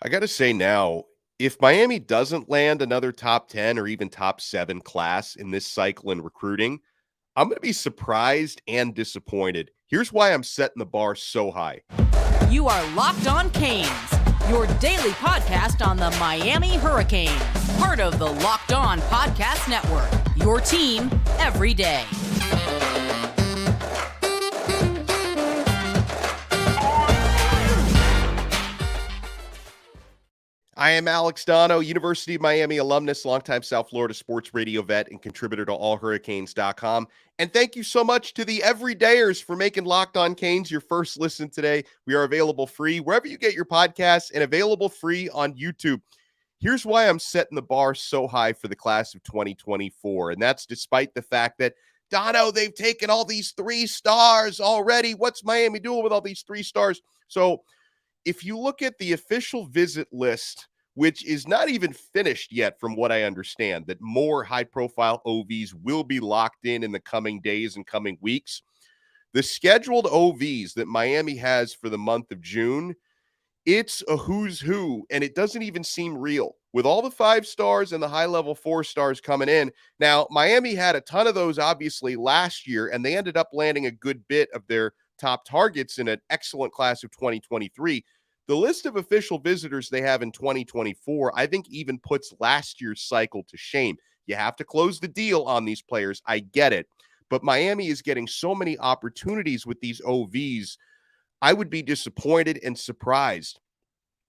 I got to say now, if Miami doesn't land another top 10 or even top 7 class in this cycle in recruiting, I'm going to be surprised and disappointed. Here's why I'm setting the bar so high. You are Locked On Canes, your daily podcast on the Miami Hurricanes, part of the Locked On Podcast Network, your team every day. I am Alex Donno, University of Miami alumnus, longtime South Florida sports radio vet, and contributor to allhurricanes.com. And thank you so much to the everydayers for making Locked On Canes your first listen today. We are available free wherever you get your podcasts and available free on YouTube. Here's why I'm setting the bar so high for the class of 2024, and that's despite the fact that, Donno, they've taken all these 3 stars already. What's Miami doing with all these 3 stars? So if you look at the official visit list, which is not even finished yet from what I understand, that more high-profile OVs will be locked in the coming days and coming weeks. The scheduled OVs that Miami has for the month of June, it's a who's who, and it doesn't even seem real. With all the 5 stars and the high-level 4 stars coming in, now, Miami had a ton of those, obviously, last year, and they ended up landing a good bit of their top targets in an excellent class of 2023. The list of official visitors they have in 2024, I think, even puts last year's cycle to shame. You have to close the deal on these players. I get it. But Miami is getting so many opportunities with these OVs. I would be disappointed and surprised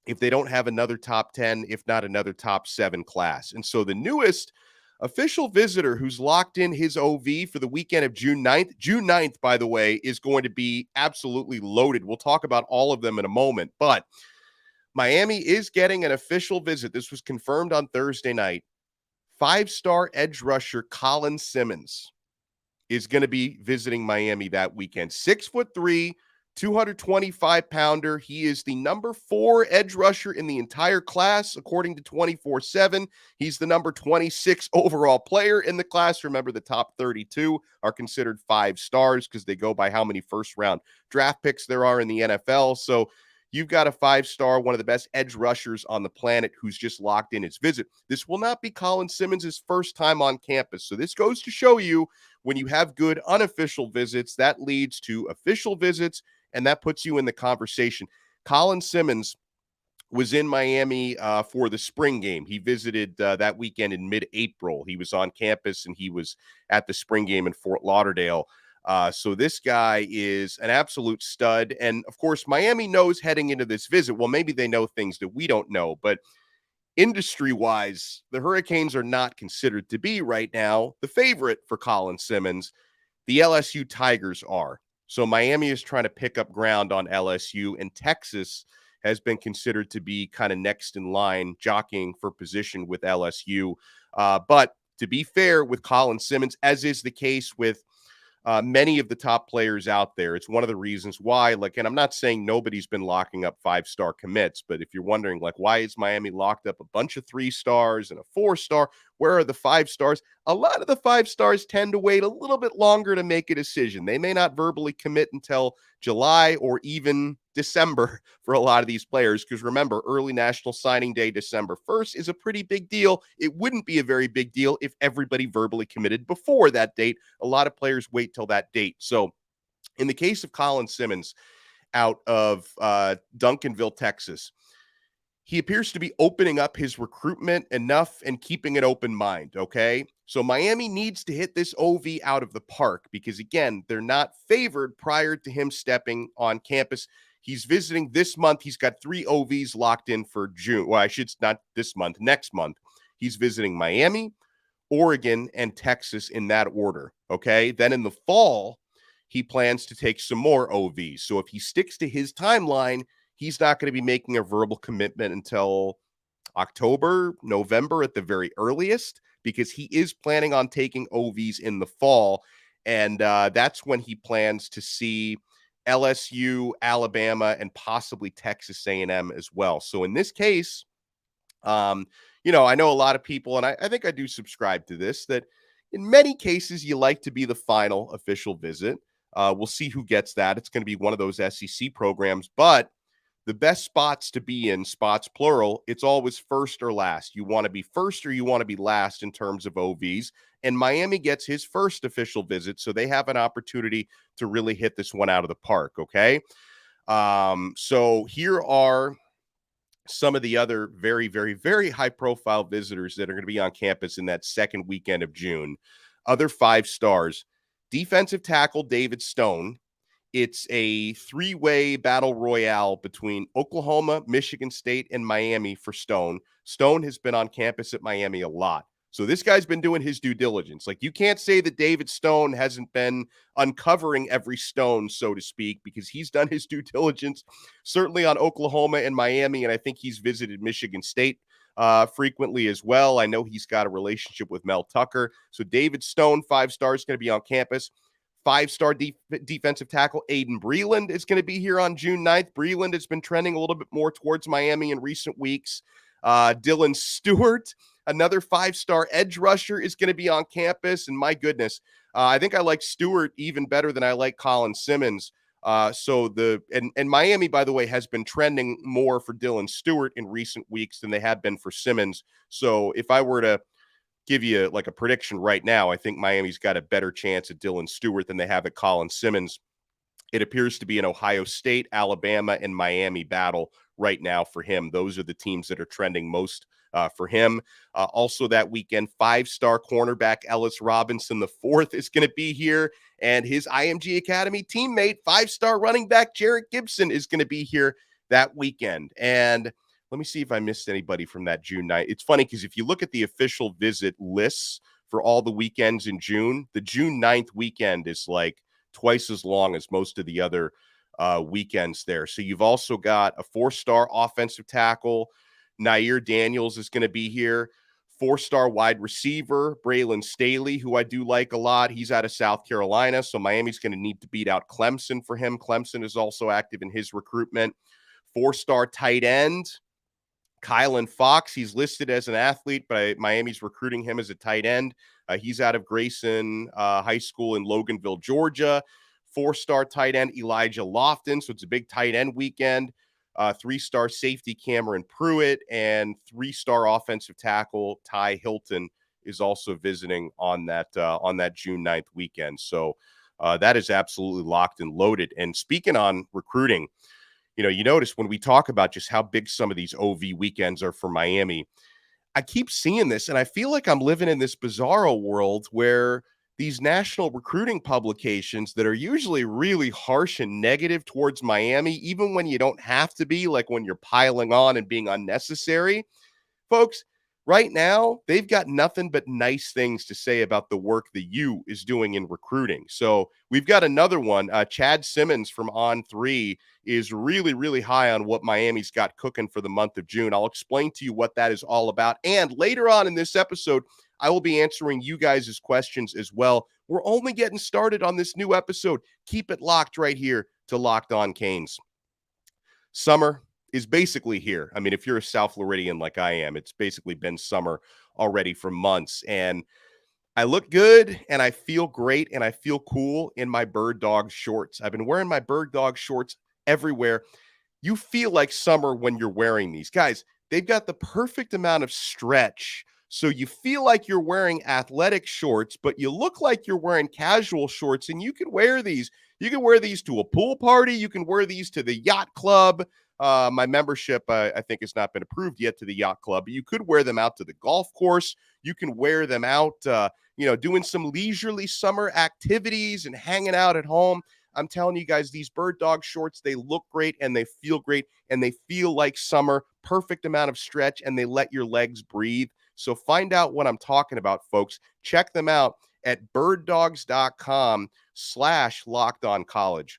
if they don't have another top 10, if not another top 7 class. And so the newest official visitor who's locked in his OV for the weekend of June 9th. June 9th, by the way, is going to be absolutely loaded. We'll talk about all of them in a moment, but Miami is getting an official visit. This was confirmed on Thursday night. 5-star edge rusher Colin Simmons is going to be visiting Miami that weekend. 6'3", 225-pounder. He is the number 4 edge rusher in the entire class, according to 24/7. He's the number 26 overall player in the class. Remember, the top 32 are considered 5 stars because they go by how many first-round draft picks there are in the NFL. So you've got a 5-star, one of the best edge rushers on the planet who's just locked in his visit. This will not be Colin Simmons' first time on campus. So this goes to show you when you have good unofficial visits, that leads to official visits, and that puts you in the conversation. Colin Simmons was in Miami for the spring game. He visited that weekend in mid-April. He was on campus, and he was at the spring game in Fort Lauderdale. So this guy is an absolute stud. And, of course, Miami knows heading into this visit, well, maybe they know things that we don't know, but industry-wise, the Hurricanes are not considered to be right now the favorite for Colin Simmons. The LSU Tigers are. So Miami is trying to pick up ground on LSU, and Texas has been considered to be kind of next in line, jockeying for position with LSU. But to be fair with Colin Simmons, as is the case with many of the top players out there, it's one of the reasons why, and I'm not saying nobody's been locking up 5-star commits, but if you're wondering, why is Miami locked up a bunch of 3 stars and a 4-star? Where are the 5 stars? A lot of the 5 stars tend to wait a little bit longer to make a decision. They may not verbally commit until July or even December for a lot of these players, because remember, early National Signing Day, December 1st, is a pretty big deal. It wouldn't be a very big deal if everybody verbally committed before that date. A lot of players wait till that date. So in the case of Colin Simmons out of Duncanville, Texas, he appears to be opening up his recruitment enough and keeping an open mind, okay? So Miami needs to hit this OV out of the park because, again, they're not favored prior to him stepping on campus. He's visiting this month. He's got 3 OVs locked in for June. Well, I should not this month, next month. He's visiting Miami, Oregon, and Texas in that order, okay? Then in the fall, he plans to take some more OVs. So if he sticks to his timeline, he's not going to be making a verbal commitment until October, November at the very earliest, because he is planning on taking OVs in the fall. And that's when he plans to see LSU, Alabama, and possibly Texas A&M as well. So in this case, I know a lot of people, and I think I do subscribe to this, that in many cases, you like to be the final official visit. We'll see who gets that. It's going to be one of those SEC programs, but the best spots to be in, spots plural, it's always first or last. You want to be first or you want to be last in terms of OVs. And Miami gets his first official visit, so they have an opportunity to really hit this one out of the park, okay? So here are some of the other very, very, very high-profile visitors that are going to be on campus in that second weekend of June. Other 5 stars, defensive tackle David Stone. It's a 3-way battle royale between Oklahoma, Michigan State, and Miami for Stone. Stone has been on campus at Miami a lot. So this guy's been doing his due diligence. Like, you can't say that David Stone hasn't been uncovering every stone, so to speak, because he's done his due diligence, certainly on Oklahoma and Miami, and I think he's visited Michigan State frequently as well. I know he's got a relationship with Mel Tucker. So David Stone, 5 stars, going to be on campus. 5-star defensive tackle Aydin Breland is going to be here on June 9th. Breland has been trending a little bit more towards Miami in recent weeks. Dylan Stewart, another 5-star edge rusher, is going to be on campus. And my goodness, I think I like Stewart even better than I like Colin Simmons. And Miami, by the way, has been trending more for Dylan Stewart in recent weeks than they have been for Simmons. So if I were to give you like a prediction right now, I think Miami's got a better chance at Dylan Stewart than they have at Colin Simmons. It appears to be an Ohio State, Alabama, and Miami battle right now for him. Those are the teams that are trending most for him. Also that weekend, 5-star cornerback Ellis Robinson the fourth is going to be here, and his IMG Academy teammate, 5-star running back Jerrick Gibson, is going to be here that weekend. And let me see if I missed anybody from that June 9th. It's funny because if you look at the official visit lists for all the weekends in June, the June 9th weekend is like twice as long as most of the other weekends there. So you've also got a 4-star offensive tackle. Nair Daniels is going to be here. 4-star wide receiver, Braylon Staley, who I do like a lot. He's out of South Carolina, so Miami's going to need to beat out Clemson for him. Clemson is also active in his recruitment. 4-star tight end, Kylan Fox. He's listed as an athlete, but Miami's recruiting him as a tight end. He's out of Grayson High School in Loganville, Georgia. 4-star tight end Elijah Lofton. So it's a big tight end weekend. 3-star safety Cameron Pruitt, and 3-star offensive tackle Ty Hilton is also visiting on that June 9th weekend. So that is absolutely locked and loaded. And speaking on recruiting, you notice when we talk about just how big some of these OV weekends are for Miami, I keep seeing this, and I feel like I'm living in this bizarro world where these national recruiting publications that are usually really harsh and negative towards Miami, even when you don't have to be, like when you're piling on and being unnecessary, folks, right now, they've got nothing but nice things to say about the work the U is doing in recruiting. So we've got another one. Chad Simmons from On3 is really, really high on what Miami's got cooking for the month of June. I'll explain to you what that is all about. And later on in this episode, I will be answering you guys' questions as well. We're only getting started on this new episode. Keep it locked right here to Locked On Canes. Summer is basically here. I mean, if you're a South Floridian like I am, it's basically been summer already for months. And I look good and I feel great and I feel cool in my Bird Dog shorts. I've been wearing my Bird Dog shorts everywhere. You feel like summer when you're wearing these. Guys, they've got the perfect amount of stretch. So you feel like you're wearing athletic shorts, but you look like you're wearing casual shorts, and you can wear these. You can wear these to a pool party. You can wear these to the yacht club. My membership, I think, has not been approved yet to the yacht club, but you could wear them out to the golf course. You can wear them out, doing some leisurely summer activities and hanging out at home. I'm telling you guys, these Bird Dog shorts, they look great and they feel great and they feel like summer, perfect amount of stretch, and they let your legs breathe. So find out what I'm talking about, folks. Check them out at birddogs.com/lockedoncollege.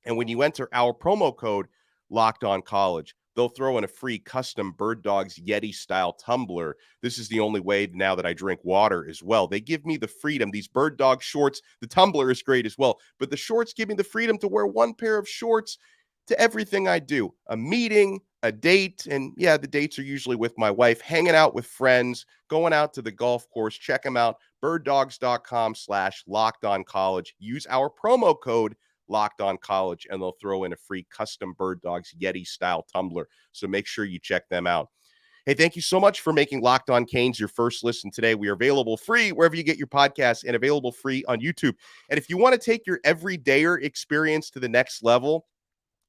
And when you enter our promo code LOCKEDONCollege, they'll throw in a free custom Bird Dogs Yeti style tumbler. This is the only way now that I drink water as well. They give me the freedom. These Bird Dog shorts, the tumbler is great as well, but the shorts give me the freedom to wear one pair of shorts to everything I do. A meeting, a date, and yeah, the dates are usually with my wife, hanging out with friends, going out to the golf course. Check them out, birddogs.com/lockedoncollege. Use our promo code Locked On College, and they'll throw in a free custom Bird Dogs Yeti-style tumbler. So make sure you check them out. Hey, thank you so much for making Locked On Canes your first listen today. We are available free wherever you get your podcasts and available free on YouTube. And if you want to take your everydayer experience to the next level,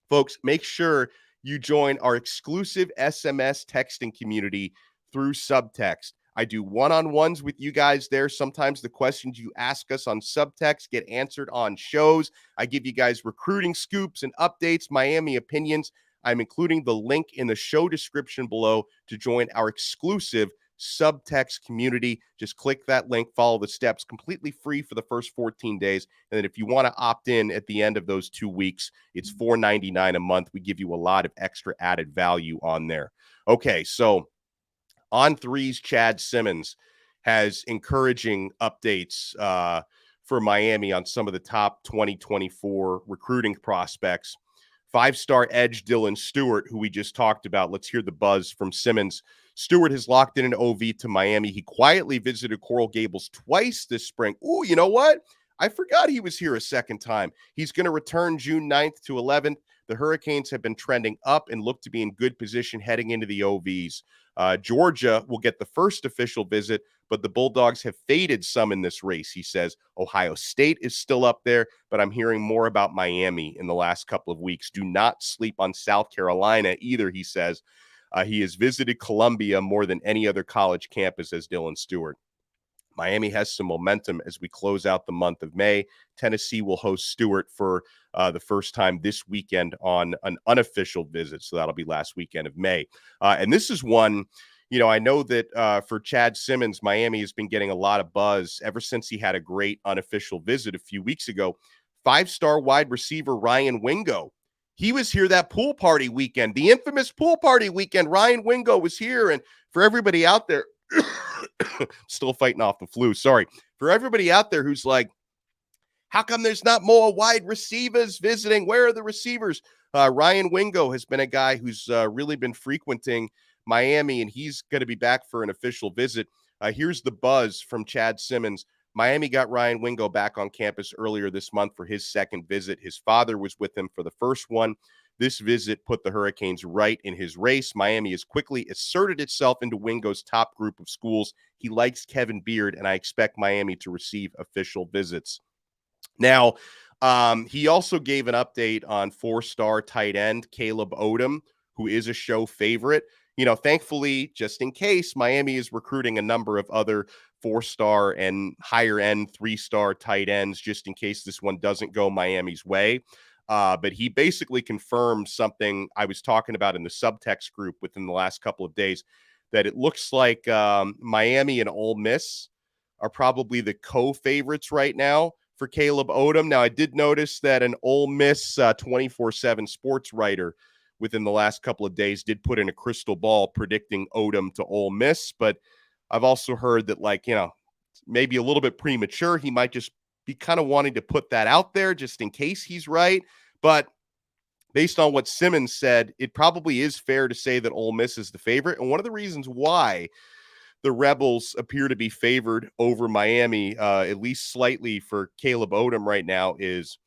folks, make sure you join our exclusive SMS texting community through Subtext. I do one-on-ones with you guys there. Sometimes the questions you ask us on Subtext get answered on shows. I give you guys recruiting scoops and updates, Miami opinions. I'm including the link in the show description below to join our exclusive Subtext community. Just click that link, follow the steps, completely free for the first 14 days. And then if you want to opt in at the end of those 2 weeks, it's $4.99 a month. We give you a lot of extra added value on there. Okay, so On Three's Chad Simmons has encouraging updates for Miami on some of the top 2024 recruiting prospects. 5-star EDGE Dylan Stewart, who we just talked about. Let's hear the buzz from Simmons. Stewart has locked in an OV to Miami. He quietly visited Coral Gables twice this spring. Ooh, you know what? I forgot he was here a second time. He's going to return June 9th to 11th. The Hurricanes have been trending up and look to be in good position heading into the OVs. Georgia will get the first official visit, but the Bulldogs have faded some in this race, he says. Ohio State is still up there, but I'm hearing more about Miami in the last couple of weeks. Do not sleep on South Carolina either, he says. He has visited Columbia more than any other college campus, as Dylan Stewart. Miami has some momentum as we close out the month of May. Tennessee will host Stewart for the first time this weekend on an unofficial visit. So that'll be last weekend of May. And this is one, you know, I know that for Chad Simmons, Miami has been getting a lot of buzz ever since he had a great unofficial visit a few weeks ago. 5-star wide receiver Ryan Wingo. He was here that pool party weekend, the infamous pool party weekend. Ryan Wingo was here. And for everybody out there, still fighting off the flu. Sorry. For everybody out there who's like, how come there's not more wide receivers visiting? Where are the receivers? Ryan Wingo has been a guy who's really been frequenting Miami, and he's going to be back for an official visit. Here's the buzz from Chad Simmons. Miami got Ryan Wingo back on campus earlier this month for his second visit. His father was with him for the first one. This visit put the Hurricanes right in his race. Miami has quickly asserted itself into Wingo's top group of schools. He likes Kevin Beard, and I expect Miami to receive official visits. Now, he also gave an update on 4-star tight end Caleb Odom, who is a show favorite. You know, thankfully, just in case, Miami is recruiting a number of other 4-star and higher-end 3-star tight ends, just in case this one doesn't go Miami's way. But he basically confirmed something I was talking about in the subtext group within the last couple of days, that it looks like Miami and Ole Miss are probably the co-favorites right now for Caleb Odom. Now, I did notice that an Ole Miss 24/7 sports writer within the last couple of days did put in a crystal ball predicting Odom to Ole Miss, but I've also heard that, like, you know, maybe a little bit premature. He might just be kind of wanting to put that out there just in case he's right. But based on what Simmons said, it probably is fair to say that Ole Miss is the favorite. And one of the reasons why the Rebels appear to be favored over Miami, at least slightly for Caleb Odom right now, is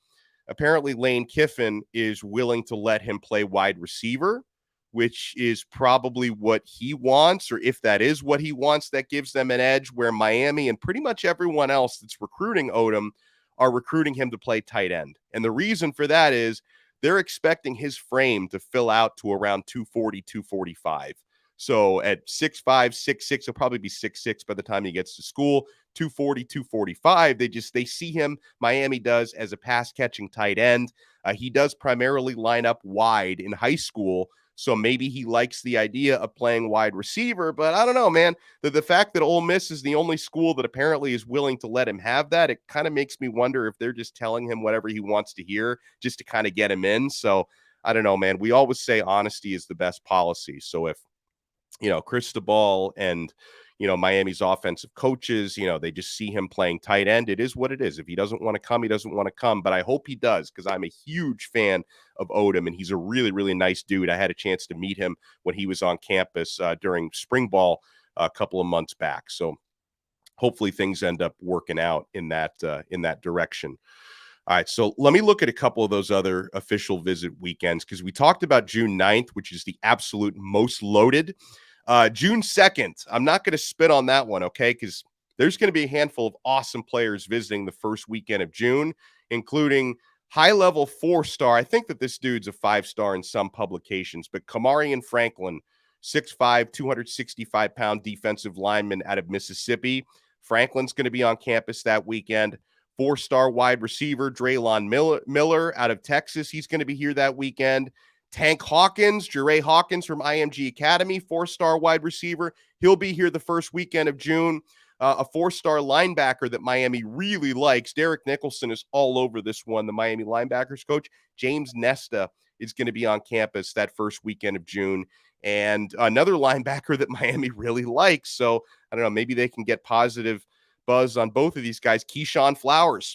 apparently Lane Kiffin is willing to let him play wide receiver, which is probably what he wants, or if that is what he wants, that gives them an edge, where Miami and pretty much everyone else that's recruiting Odom are recruiting him to play tight end. And the reason for that is they're expecting his frame to fill out to around 240, 245. So at 6'5", 6'6", he'll probably be 6'6" by the time he gets to school. 240, 245. They see him, Miami does, as a pass-catching tight end. He does primarily line up wide in high school, so maybe he likes the idea of playing wide receiver. But I don't know, man. The fact that Ole Miss is the only school that apparently is willing to let him have that, it kind of makes me wonder if they're just telling him whatever he wants to hear just to kind of get him in. So I don't know, man. We always say honesty is the best policy. So if, you know, Cristobal and, you know, Miami's offensive coaches, you know, they just see him playing tight end, it is what it is. If he doesn't want to come, he doesn't want to come. But I hope he does, because I'm a huge fan of Odom, and he's a really, really nice dude. I had a chance to meet him when he was on campus during spring ball a couple of months back. So hopefully things end up working out in that direction. All right, so let me look at a couple of those other official visit weekends because we talked about June 9th, which is the absolute most loaded. June 2nd, I'm not going to spit on that one, okay? Because there's going to be a handful of awesome players visiting the first weekend of June, including high-level four-star. I think that this dude's a five-star in some publications, but Kamarian Franklin, 6'5", 265-pound defensive lineman out of Mississippi. Franklin's going to be on campus that weekend. Four-star wide receiver Draylon Miller out of Texas. He's going to be here that weekend. Tank Hawkins, Jerrick Hawkins from IMG Academy, four-star wide receiver. He'll be here the first weekend of June. A four-star linebacker that Miami really likes. Derek Nicholson is all over this one. The Miami linebackers coach, James Nesta, is going to be on campus that first weekend of June. And another linebacker that Miami really likes. So, I don't know, maybe they can get positive buzz on both of these guys. Keyshawn Flowers,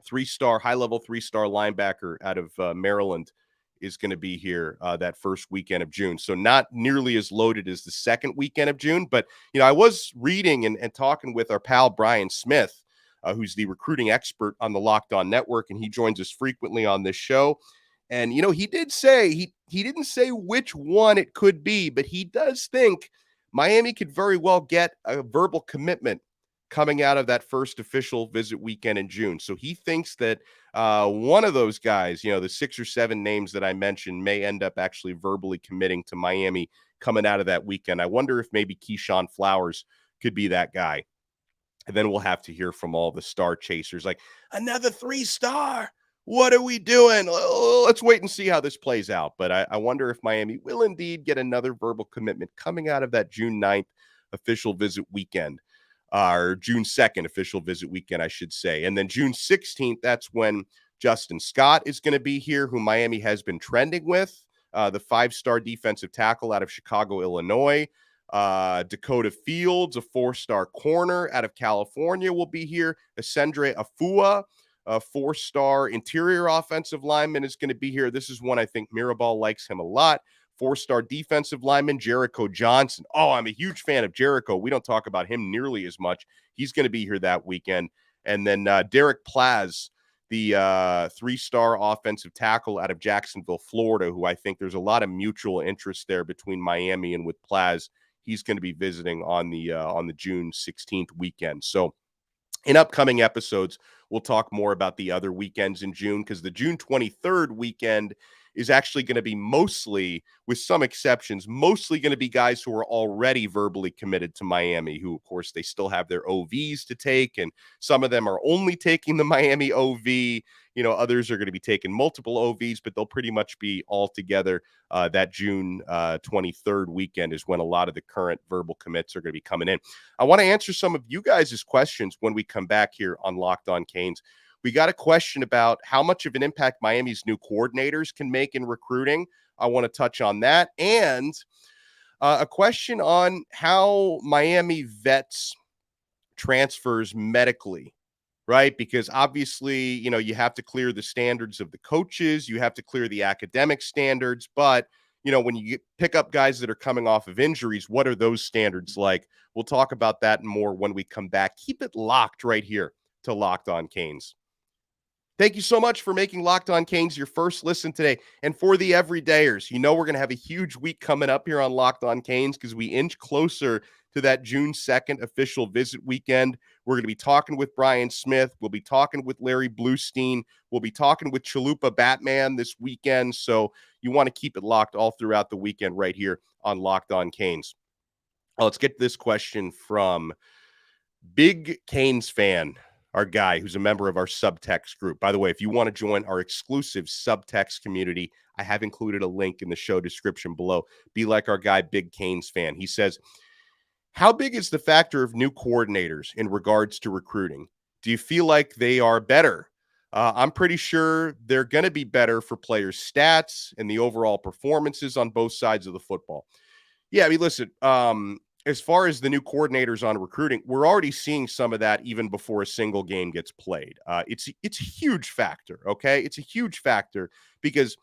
high-level three-star linebacker out of Maryland, is going to be here that first weekend of June. So not nearly as loaded as the second weekend of June. But, I was reading and talking with our pal Brian Smith, who's the recruiting expert on the Locked On Network, and he joins us frequently on this show. And, he did say, he didn't say which one it could be, but he does think Miami could very well get a verbal commitment coming out of that first official visit weekend in June. So he thinks that one of those guys, the 6 or 7 names that I mentioned, may end up actually verbally committing to Miami coming out of that weekend. I wonder if maybe Keyshawn Flowers could be that guy. And then we'll have to hear from all the star chasers, like, another 3-star. What are we doing? Oh, let's wait and see how this plays out. But I wonder if Miami will indeed get another verbal commitment coming out of that June 9th official visit weekend. Or June 2nd official visit weekend, I should say. And then June 16th, that's when Justin Scott is going to be here, who Miami has been trending with, the 5-star defensive tackle out of Chicago, Illinois. Dakota Fields, a 4-star corner out of California, will be here. Ascendre Afua, a 4-star interior offensive lineman, is going to be here. This is one I think Mirabal likes him a lot. 4-star defensive lineman, Jericho Johnson. Oh, I'm a huge fan of Jericho. We don't talk about him nearly as much. He's going to be here that weekend. And then Derek Plaz, the 3-star offensive tackle out of Jacksonville, Florida, who I think there's a lot of mutual interest there between Miami and with Plaz. He's going to be visiting on the June 16th weekend. So in upcoming episodes, we'll talk more about the other weekends in June, because the June 23rd weekend is actually going to be mostly, with some exceptions, mostly going to be guys who are already verbally committed to Miami, who, of course, they still have their OVs to take, and some of them are only taking the Miami OV. Others are going to be taking multiple OVs, but they'll pretty much be all together. That June 23rd weekend is when a lot of the current verbal commits are going to be coming in. I want to answer some of you guys' questions when we come back here on Locked On Canes. We got a question about how much of an impact Miami's new coordinators can make in recruiting. I want to touch on that. And a question on how Miami vets transfers medically, right? Because obviously, you have to clear the standards of the coaches. You have to clear the academic standards. But, when you pick up guys that are coming off of injuries, what are those standards like? We'll talk about that and more when we come back. Keep it locked right here to Locked On Canes. Thank you so much for making Locked On Canes your first listen today. And for the everydayers, we're going to have a huge week coming up here on Locked On Canes because we inch closer to that June 2nd official visit weekend. We're going to be talking with Brian Smith. We'll be talking with Larry Bluestein. We'll be talking with Chalupa Batman this weekend. So you want to keep it locked all throughout the weekend right here on Locked On Canes. Let's get this question from Big Canes fan, our guy who's a member of our subtext group. By the way, if you want to join our exclusive subtext community, I have included a link in the show description below. Be like our guy, Big Canes fan. He says, how big is the factor of new coordinators in regards to recruiting? Do you feel like they are better? I'm pretty sure they're going to be better for players' stats and the overall performances on both sides of the football. Yeah, I mean, listen, as far as the new coordinators on recruiting, we're already seeing some of that even before a single game gets played. It's a huge factor, okay? It's a huge factor because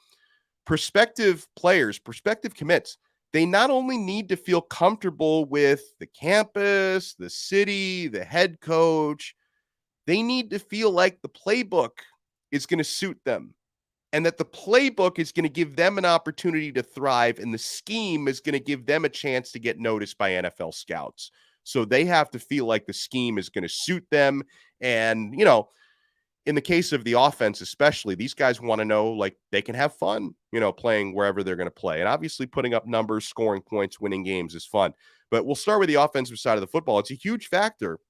prospective players, prospective commits, they not only need to feel comfortable with the campus, the city, the head coach, they need to feel like the playbook is going to suit them, and that the playbook is going to give them an opportunity to thrive, and the scheme is going to give them a chance to get noticed by NFL scouts. So they have to feel like the scheme is going to suit them. And, in the case of the offense, especially, these guys want to know, like, they can have fun, playing wherever they're going to play. And obviously putting up numbers, scoring points, winning games is fun. But we'll start with the offensive side of the football. It's a huge factor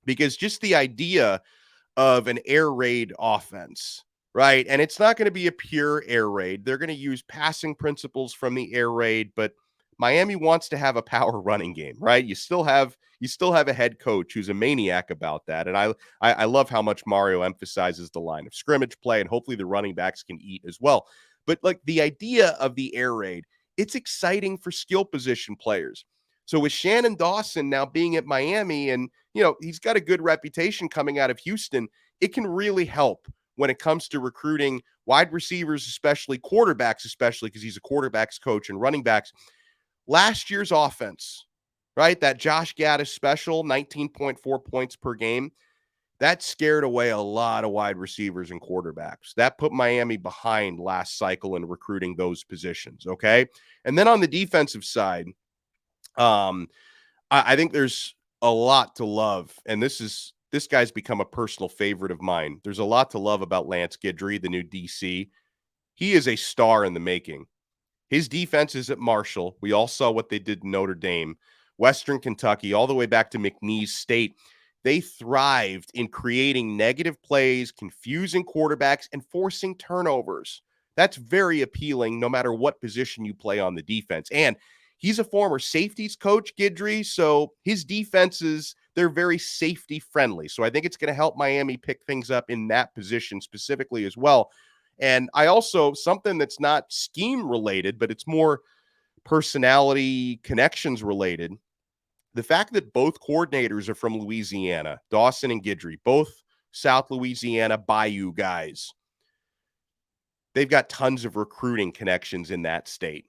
because just the idea of an air raid offense, right? And it's not going to be a pure air raid. They're going to use passing principles from the air raid, but Miami wants to have a power running game, right? You still have a head coach who's a maniac about that. And I love how much Mario emphasizes the line of scrimmage play, and hopefully the running backs can eat as well. But like the idea of the air raid, it's exciting for skill position players. So with Shannon Dawson now being at Miami, and he's got a good reputation coming out of Houston, it can really help when it comes to recruiting wide receivers, especially quarterbacks, especially because he's a quarterbacks coach, and running backs. Last year's offense, right? That Josh Gaddis special, 19.4 points per game, that scared away a lot of wide receivers and quarterbacks. That put Miami behind last cycle in recruiting those positions, okay? And then on the defensive side, I think there's a lot to love, and this guy's become a personal favorite of mine. There's a lot to love about Lance Guidry, the new DC. He is a star in the making. His defense is at Marshall. We all saw what they did in Notre Dame, Western Kentucky, all the way back to McNeese State. They thrived in creating negative plays, confusing quarterbacks, and forcing turnovers. That's very appealing no matter what position you play on the defense. And he's a former safeties coach, Guidry, so his defenses, they're very safety friendly. So I think it's going to help Miami pick things up in that position specifically as well. And I also, something that's not scheme related, but it's more personality connections related. The fact that both coordinators are from Louisiana, Dawson and Guidry, both South Louisiana Bayou guys. They've got tons of recruiting connections in that state.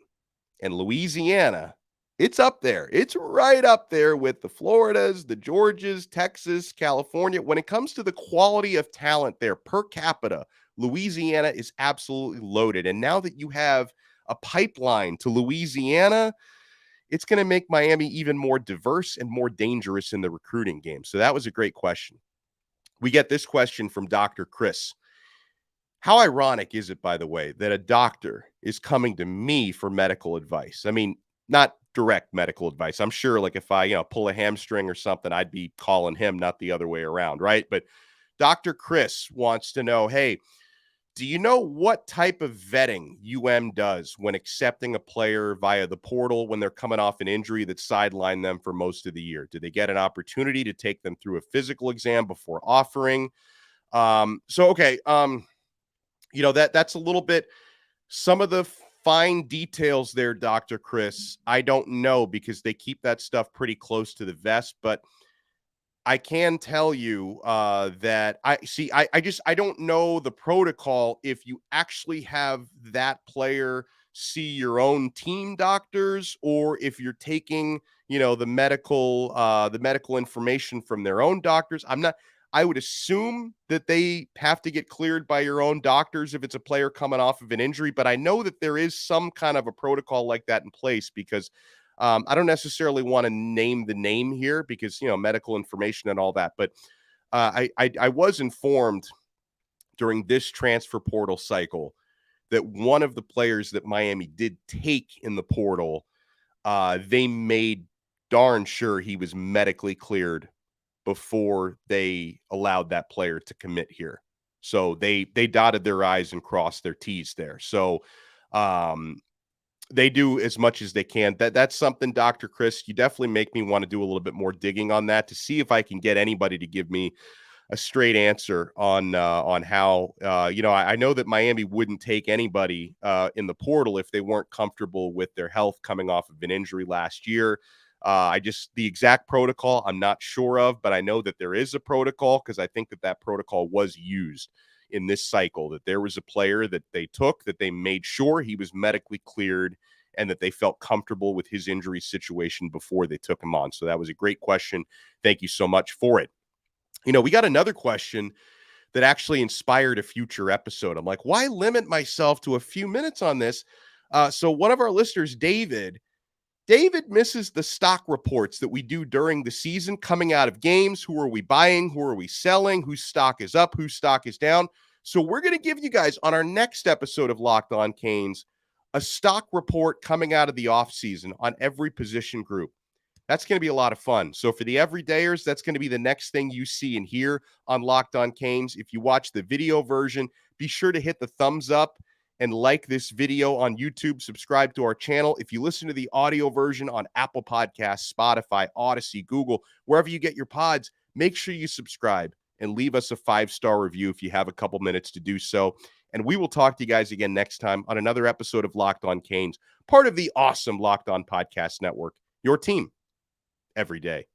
And Louisiana, it's up there. It's right up there with the Floridas, the Georgias, Texas, California. When it comes to the quality of talent there per capita, Louisiana is absolutely loaded. And now that you have a pipeline to Louisiana, it's going to make Miami even more diverse and more dangerous in the recruiting game. So that was a great question. We get this question from Dr. Chris. How ironic is it, by the way, that a doctor is coming to me for medical advice? I mean, not direct medical advice. I'm sure, like, if I, pull a hamstring or something, I'd be calling him, not the other way around, right? But Dr. Chris wants to know, hey, do you know what type of vetting does when accepting a player via the portal when they're coming off an injury that sidelined them for most of the year? Do they get an opportunity to take them through a physical exam before offering? That's a little bit, some of the fine details there, Dr. Chris, I don't know because they keep that stuff pretty close to the vest, but I can tell you that I don't know the protocol if you actually have that player see your own team doctors or if you're taking, the medical information from their own doctors. I would assume that they have to get cleared by your own doctors if it's a player coming off of an injury, but I know that there is some kind of a protocol like that in place because I don't necessarily want to name the name here because, medical information and all that. But I was informed during this transfer portal cycle that one of the players that Miami did take in the portal, they made darn sure he was medically cleared before they allowed that player to commit here. So they dotted their I's and crossed their T's there. So they do as much as they can. That's something, Dr. Chris, you definitely make me want to do a little bit more digging on that to see if I can get anybody to give me a straight answer on how, I know that Miami wouldn't take anybody in the portal if they weren't comfortable with their health coming off of an injury last year. The exact protocol, I'm not sure of, but I know that there is a protocol because I think that protocol was used in this cycle, that there was a player that they took, that they made sure he was medically cleared and that they felt comfortable with his injury situation before they took him on. So that was a great question. Thank you so much for it. We got another question that actually inspired a future episode. I'm like, why limit myself to a few minutes on this? So one of our listeners, David misses the stock reports that we do during the season coming out of games. Who are we buying? Who are we selling? Whose stock is up? Whose stock is down? So we're going to give you guys on our next episode of Locked On Canes a stock report coming out of the offseason on every position group. That's going to be a lot of fun. So for the everydayers, that's going to be the next thing you see and hear on Locked On Canes. If you watch the video version, be sure to hit the thumbs up and like this video on YouTube. Subscribe to our channel. If you listen to the audio version on Apple Podcasts, Spotify, Odyssey, Google, wherever you get your pods, make sure you subscribe and leave us a 5-star review if you have a couple minutes to do so. And we will talk to you guys again next time on another episode of Locked On Canes, part of the awesome Locked On Podcast Network, your team every day.